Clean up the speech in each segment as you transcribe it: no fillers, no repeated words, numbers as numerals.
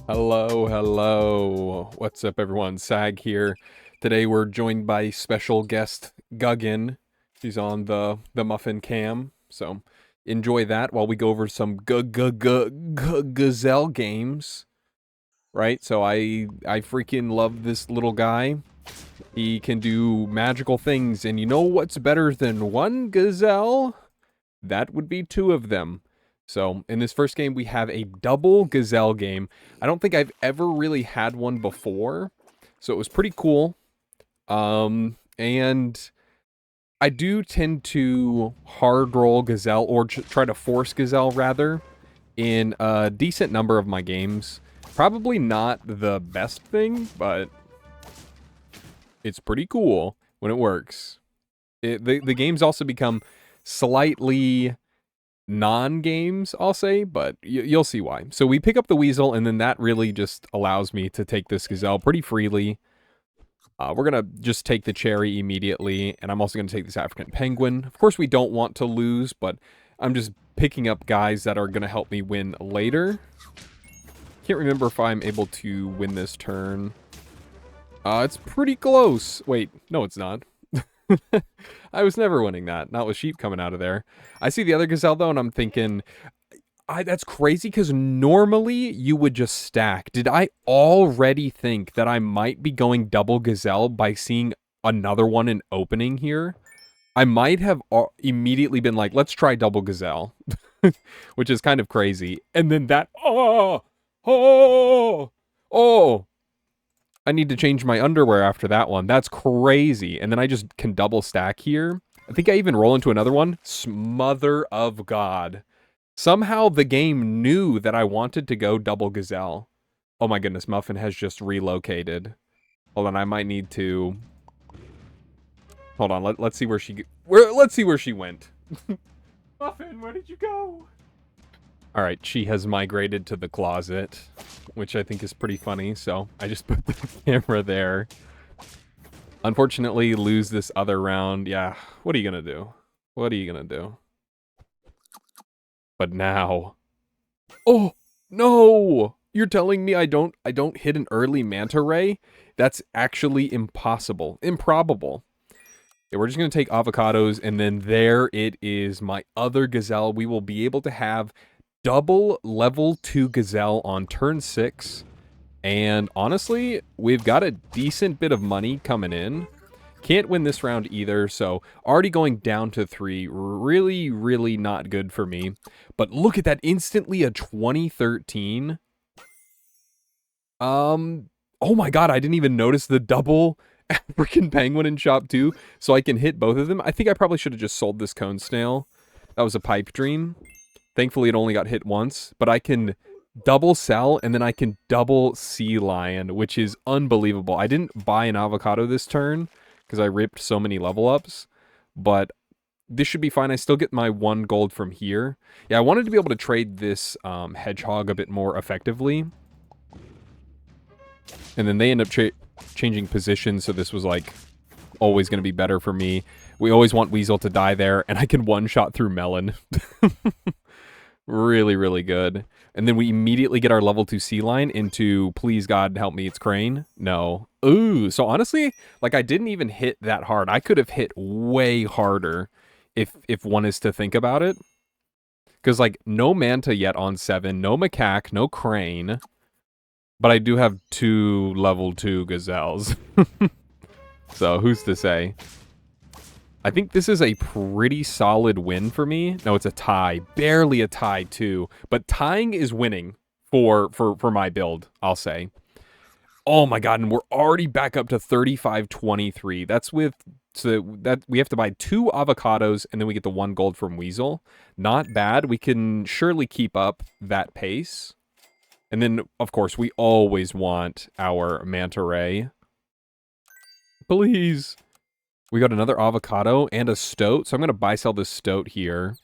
Hello, hello. What's up, everyone? Sag here. Today we're joined by special guest Guggin. She's on the Muffin Cam, so enjoy that while we go over some Gazelle games. Right? So I freaking love this little guy. He can do magical things, and you know what's better than one Gazelle? That would be two of them. So, in this first game, we have a double Gazelle game. I don't think I've ever really had one before, so it was pretty cool. And I do tend to hard roll Gazelle, or try to force Gazelle, rather, in a decent number of my games. Probably not the best thing, but it's pretty cool when it works. The games also become slightly non-games, I'll say, but you'll see why. So we pick up the Weasel, and then that really just allows me to take this Gazelle pretty freely. We're going to just take the Cherry immediately, and I'm also going to take this African Penguin. Of course, we don't want to lose, but I'm just picking up guys that are going to help me win later. Can't remember if I'm able to win this turn. It's pretty close. Wait, no, it's not. I was never winning that. Not with sheep coming out of there. I see the other Gazelle, though, and I'm thinking, that's crazy, because normally you would just stack. Did I already think that I might be going double Gazelle by seeing another one in opening here? I might have immediately been like, let's try double Gazelle, which is kind of crazy. And then that, oh! I need to change my underwear after that one. That's crazy. And then I just can double stack here. I think I even roll into another one. Mother of God. Somehow the game knew that I wanted to go double Gazelle. Oh my goodness, Muffin has just relocated. Hold on, I might need to... Hold on, let's see where she... Let's see where she went. Muffin, where did you go? Alright, she has migrated to the closet, which I think is pretty funny, so I just put the camera there. Unfortunately, lose this other round. Yeah, what are you gonna do? What are you gonna do? But now... Oh, no! You're telling me I don't hit an early Manta Ray? That's actually impossible. Improbable. Okay, we're just gonna take avocados, and then there it is, my other Gazelle. We will be able to have double level 2 Gazelle on turn 6. And honestly, we've got a decent bit of money coming in. Can't win this round either, so already going down to 3. Really, really not good for me. But look at that, instantly a 2013. Oh my god, I didn't even notice the double African Penguin in shop 2, so I can hit both of them. I think I probably should have just sold this Cone Snail. That was a pipe dream. Thankfully, it only got hit once, but I can double sell, and then I can double Sea Lion, which is unbelievable. I didn't buy an avocado this turn, because I ripped so many level ups, but this should be fine. I still get my 1 gold from here. Yeah, I wanted to be able to trade this hedgehog a bit more effectively. And then they end up changing positions, so this was, like, always going to be better for me. We always want Weasel to die there, and I can one-shot through Melon. Really, really good. And then we immediately get our level 2 Sea Lion into, please God, help me, it's Crane. No. Ooh, so honestly, like, I didn't even hit that hard. I could have hit way harder if one is to think about it. Because, like, no Manta yet on 7, no Macaque, no Crane. But I do have 2 level 2 Gazelles. So, who's to say? I think this is a pretty solid win for me. No, it's a tie. Barely a tie, too. But tying is winning for my build, I'll say. Oh my god, and we're already back up to 35-23. That's with... So that we have to buy 2 avocados, and then we get the 1 gold from Weasel. Not bad. We can surely keep up that pace. And then, of course, we always want our Manta Ray. Please. We got another avocado and a stoat, so I'm going to buy-sell this stoat here.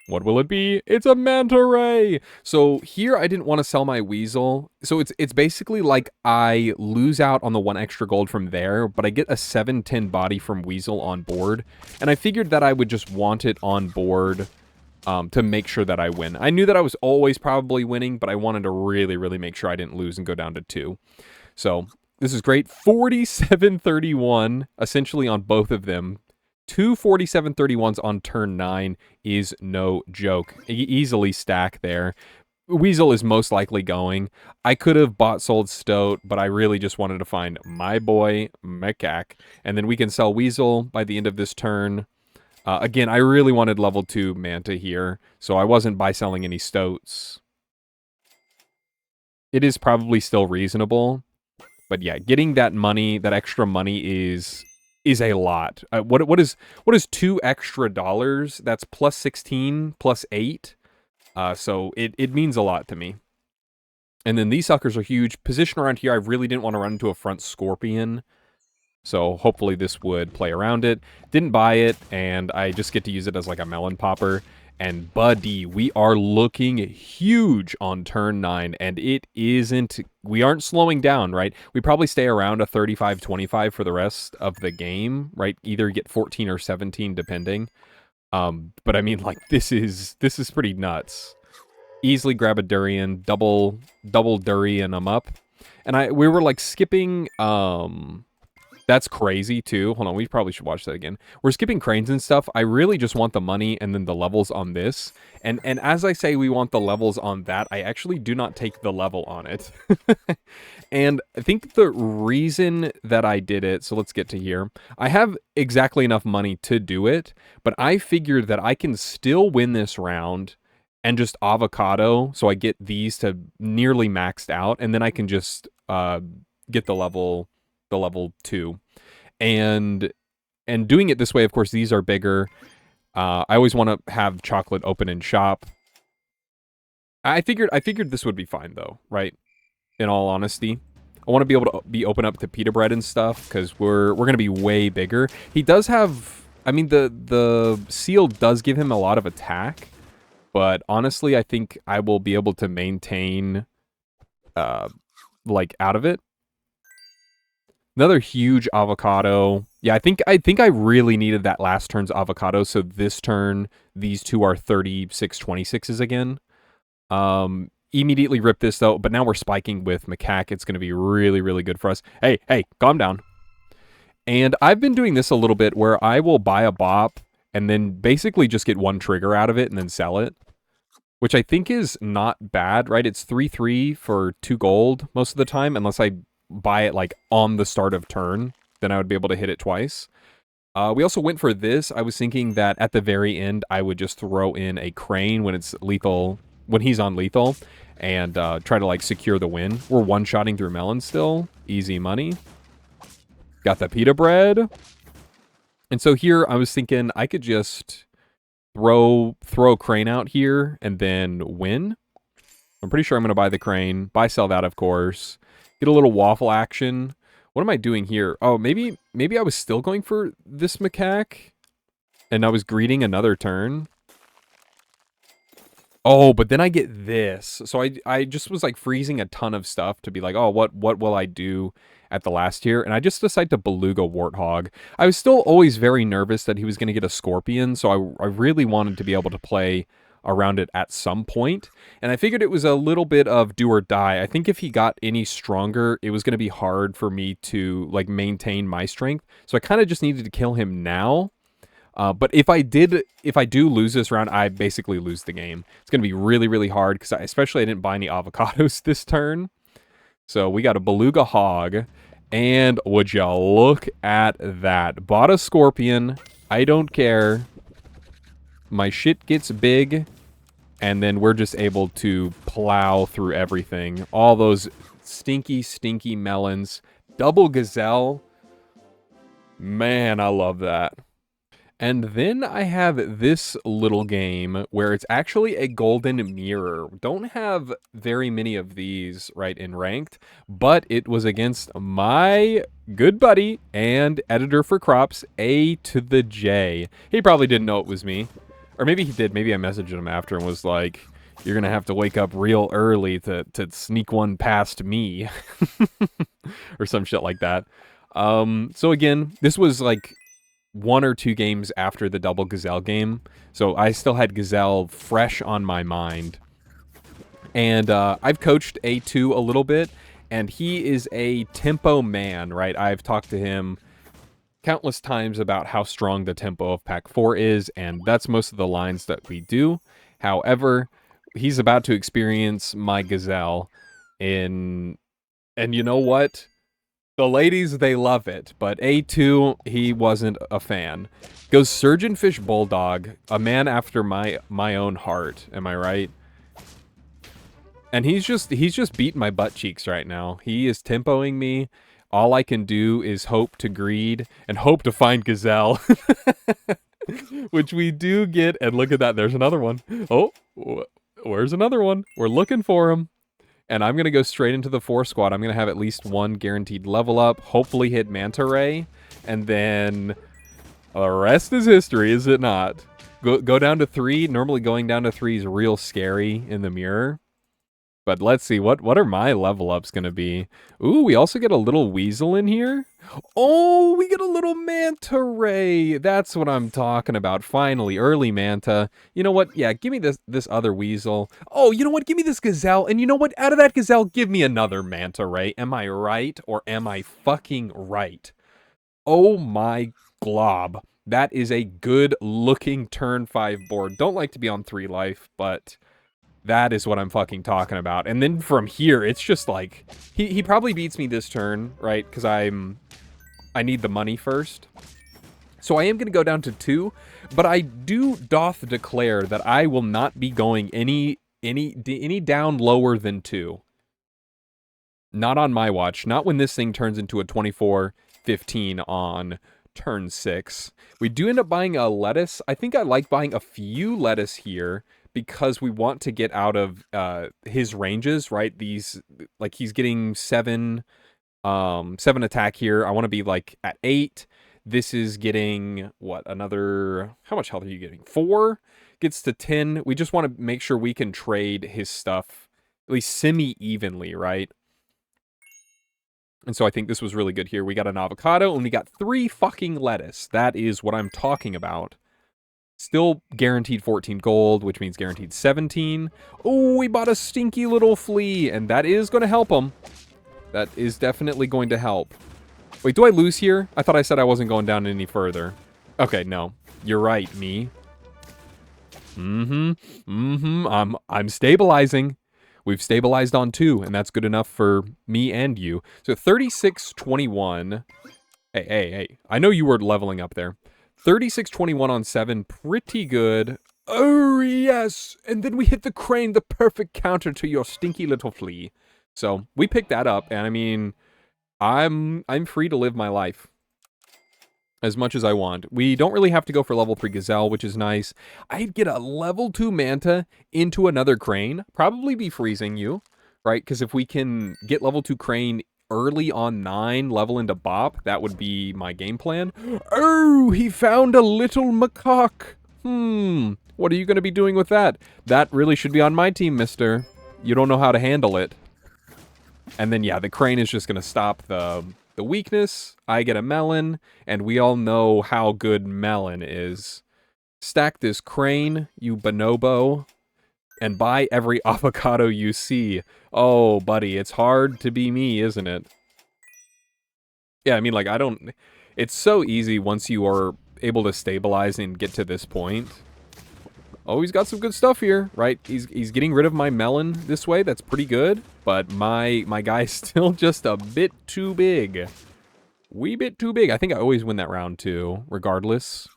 What will it be? It's a Manta Ray! So here I didn't want to sell my Weasel. So it's basically like I lose out on the 1 extra gold from there, but I get a 710 body from Weasel on board. And I figured that I would just want it on board to make sure that I win. I knew that I was always probably winning, but I wanted to really, really make sure I didn't lose and go down to 2. So this is great. 47-31, essentially on both of them. 2 47-31s on turn 9 is no joke. Easily stack there. Weasel is most likely going. I could have bought sold Stoat, but I really just wanted to find my boy Macaque. And then we can sell Weasel by the end of this turn. Again, I really wanted level 2 Manta here, so I wasn't buy-selling any Stoats. It is probably still reasonable, but yeah, getting that money, that extra money is a lot. What is $2 extra? That's plus 16, plus 8. So it means a lot to me. And then these suckers are huge. Position around here, I really didn't want to run into a front Scorpion. So hopefully this would play around it. Didn't buy it, and I just get to use it as like a melon popper. And buddy, we are looking huge on turn 9, and it isn't... We aren't slowing down, right? We probably stay around a 35-25 for the rest of the game, right? Either get 14 or 17, depending. But I mean, like, this is pretty nuts. Easily grab a durian, double durian them up. And we were like skipping, that's crazy too. Hold on, we probably should watch that again. We're skipping cranes and stuff. I really just want the money and then the levels on this. And as I say we want the levels on that, I actually do not take the level on it. And I think the reason that I did it, so let's get to here. I have exactly enough money to do it, but I figured that I can still win this round and just avocado, so I get these to nearly maxed out, and then I can just get the level 2. And doing it this way, of course, these are bigger. I always want to have chocolate open in shop. I figured this would be fine though, right? In all honesty, I want to be able to be open up to pita bread and stuff because we're going to be way bigger. He does have, I mean, the seal does give him a lot of attack, but honestly, I think I will be able to maintain like out of it. Another huge avocado. Yeah, I think I really needed that last turn's avocado, so this turn, these two are 36-26s again. Immediately rip this, though, but now we're spiking with Macaque. It's going to be really, really good for us. Hey, calm down. And I've been doing this a little bit where I will buy a bop and then basically just get one trigger out of it and then sell it, which I think is not bad, right? It's 3-3 for 2 gold most of the time, unless I buy it like on the start of turn, then I would be able to hit it twice. We also went for this. I was thinking that at the very end, I would just throw in a crane when it's lethal, when he's on lethal, and try to like secure the win. We're one-shotting through melon still. Easy money. Got the pita bread. And so here I was thinking I could just throw a crane out here and then win. I'm pretty sure I'm going to buy the crane. Buy, sell that, of course. Get a little waffle action. What am I doing here? Oh, maybe I was still going for this macaque, and I was greeting another turn. Oh, but then I get this. So I just was like freezing a ton of stuff to be like, oh, what will I do at the last tier? And I just decided to beluga warthog. I was still always very nervous that he was going to get a scorpion, so I really wanted to be able to play around it at some point. And I figured it was a little bit of do or die. I think if he got any stronger, it was going to be hard for me to like maintain my strength. So I kind of just needed to kill him now. But if I do lose this round, I basically lose the game. It's going to be really, really hard because especially I didn't buy any avocados this turn. So we got a beluga hog. And would you look at that? Bought a scorpion. I don't care. My shit gets big. And then we're just able to plow through everything. All those stinky, stinky melons. Double gazelle. Man, I love that. And then I have this little game where it's actually a golden mirror. Don't have very many of these, right, in ranked, but it was against my good buddy and editor for crops, A to the J. He probably didn't know it was me. Or maybe he did. Maybe I messaged him after and was like, you're going to have to wake up real early to sneak one past me. Or some shit like that. So again, this was like 1 or 2 games after the double Gazelle game. So I still had Gazelle fresh on my mind. And I've coached A2 a little bit, and he is a tempo man, right? I've talked to him countless times about how strong the tempo of Pack 4 is, and that's most of the lines that we do. However, he's about to experience my Gazelle in... And you know what? The ladies, they love it, but A2, he wasn't a fan. Goes Surgeonfish Bulldog, a man after my own heart, am I right? And he's just beating my butt cheeks right now. He is tempoing me. All I can do is hope to greed and hope to find Gazelle. Which we do get, and look at that, there's another one. Oh, where's another one? We're looking for him. And I'm going to go straight into the 4 squad. I'm going to have at least 1 guaranteed level up, hopefully hit Manta Ray, and then the rest is history, is it not? Go down to 3. Normally going down to 3 is real scary in the mirror. But let's see, what are my level ups going to be? Ooh, we also get a little weasel in here. Oh, we get a little manta ray. That's what I'm talking about. Finally, early manta. You know what? Yeah, give me this other weasel. Oh, you know what? Give me this gazelle. And you know what? Out of that gazelle, give me another manta ray. Am I right or am I fucking right? Oh my glob. That is a good looking turn 5 board. Don't like to be on 3 life, but... that is what I'm fucking talking about. And then from here, it's just like... He probably beats me this turn, right? Because I need the money first. So I am going to go down to 2. But I doth declare that I will not be going any down lower than 2. Not on my watch. Not when this thing turns into a 24-15 on turn 6. We do end up buying a lettuce. I think I like buying a few lettuce here, because we want to get out of his ranges, right? These, like, he's getting 7 attack here. I want to be, like, at 8. This is getting, what, another... how much health are you getting? 4? Gets to 10. We just want to make sure we can trade his stuff, at least semi-evenly, right? And so I think this was really good here. We got an avocado, and we got 3 fucking lettuce. That is what I'm talking about. Still guaranteed 14 gold, which means guaranteed 17. Oh, we bought a stinky little flea, and that is going to help him. That is definitely going to help. Wait, do I lose here? I thought I said I wasn't going down any further. Okay, no. You're right, me. I'm stabilizing. We've stabilized on 2, and that's good enough for me and you. So 36-21. Hey. I know you were leveling up there. 36-21 on 7, pretty good. Oh, yes! And then we hit the crane, the perfect counter to your stinky little flea. So, we picked that up, and I mean, I'm free to live my life as much as I want. We don't really have to go for level 3 Gazelle, which is nice. I'd get a level 2 Manta into another crane, probably be freezing you, right? Because if we can get level 2 crane early on 9, level into Bop, that would be my game plan. Oh, he found a little macaque. What are you going to be doing with that? That really should be on my team, mister. You don't know how to handle it. And then, yeah, the crane is just going to stop the weakness. I get a melon, and we all know how good melon is. Stack this crane, you bonobo, and buy every avocado you see. Oh, buddy, it's hard to be me, isn't it? Yeah, I mean, like, it's so easy once you are able to stabilize and get to this point. Oh, he's got some good stuff here, right? He's getting rid of my melon this way. That's pretty good. But my guy's still just a bit too big. Wee bit too big. I think I always win that round, too, regardless.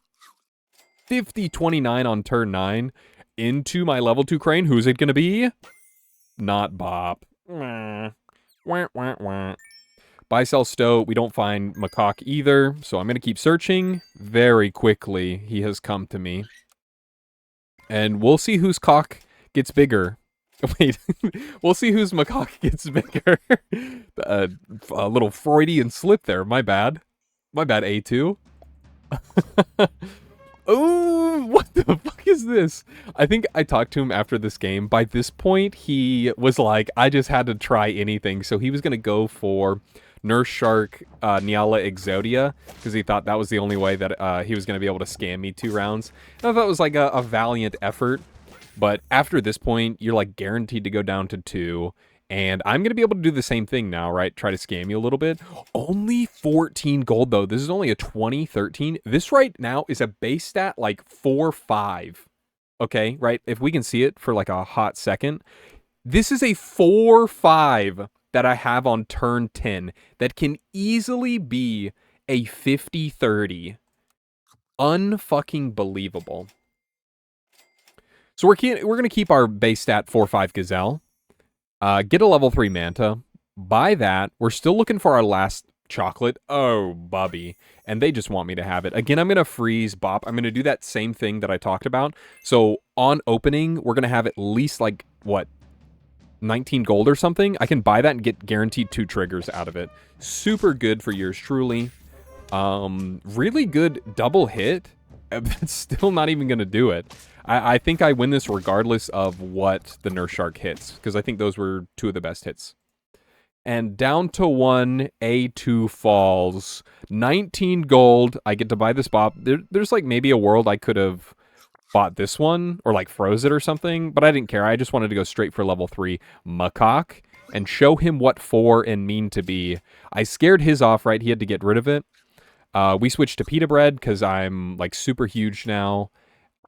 50-29 on turn 9. Into my level 2 crane. Who's it gonna be? Not Bop. Wah, wah, wah. Buy, sell, stow. We don't find macaque either, so I'm gonna keep searching. Very quickly, he has come to me. And we'll see whose cock gets bigger. Wait, we'll see whose macaque gets bigger. A little Freudian slip there. My bad. My bad, A2. Oh, what the fuck is this? I think I talked to him after this game. By this point, he was like, I just had to try anything. So he was going to go for Nurse Shark, Nyala Exodia, because he thought that was the only way that he was going to be able to scam me 2 rounds. And I thought it was like a valiant effort. But after this point, you're like guaranteed to go down to 2. And I'm going to be able to do the same thing now, right? Try to scam you a little bit. Only 14 gold, though. This is only a 2013. This right now is a base stat like 4-5. Okay, right? If we can see it for like a hot second. This is a 4-5 that I have on turn 10 that can easily be a 50-30. Unfucking believable. So we're going to keep our base stat 4-5 Gazelle. Get a level 3 Manta. Buy that. We're still looking for our last chocolate. Oh, Bubby. And they just want me to have it. Again, I'm going to freeze Bop. I'm going to do that same thing that I talked about. So on opening, we're going to have at least like, what, 19 gold or something. I can buy that and get guaranteed 2 triggers out of it. Super good for yours truly. Really good double hit. That's still not even going to do it. I think I win this regardless of what the Nurse Shark hits, because I think those were 2 of the best hits. And down to 1, A2 falls. 19 gold. I get to buy this Bop. There's like maybe a world I could have bought this one or like froze it or something, but I didn't care. I just wanted to go straight for level 3 Macaque and show him what 4 and mean to be. I scared his off, right? He had to get rid of it. We switched to pita bread because I'm like super huge now.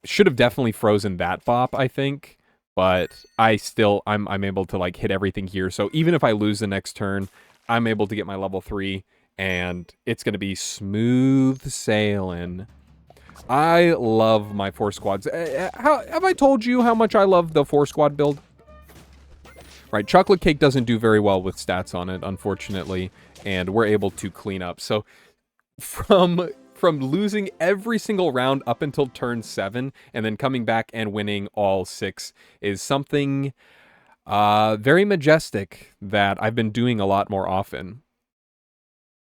Should have definitely frozen that Bop, I think, but I'm able to like hit everything here. So even if I lose the next turn, I'm able to get my level 3 and it's going to be smooth sailing. I love my 4 squads. Have I told you how much I love the 4 squad build? Right, Chocolate Cake doesn't do very well with stats on it, unfortunately, and we're able to clean up. So from losing every single round up until turn 7 and then coming back and winning all 6 is something very majestic that I've been doing a lot more often.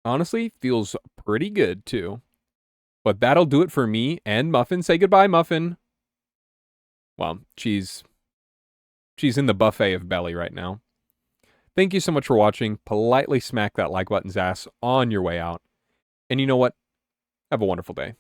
Honestly, feels pretty good too. But that'll do it for me and Muffin. Say goodbye, Muffin. Well, she's in the buffet of belly right now. Thank you so much for watching. Politely smack that like button's ass on your way out. And you know what? Have a wonderful day.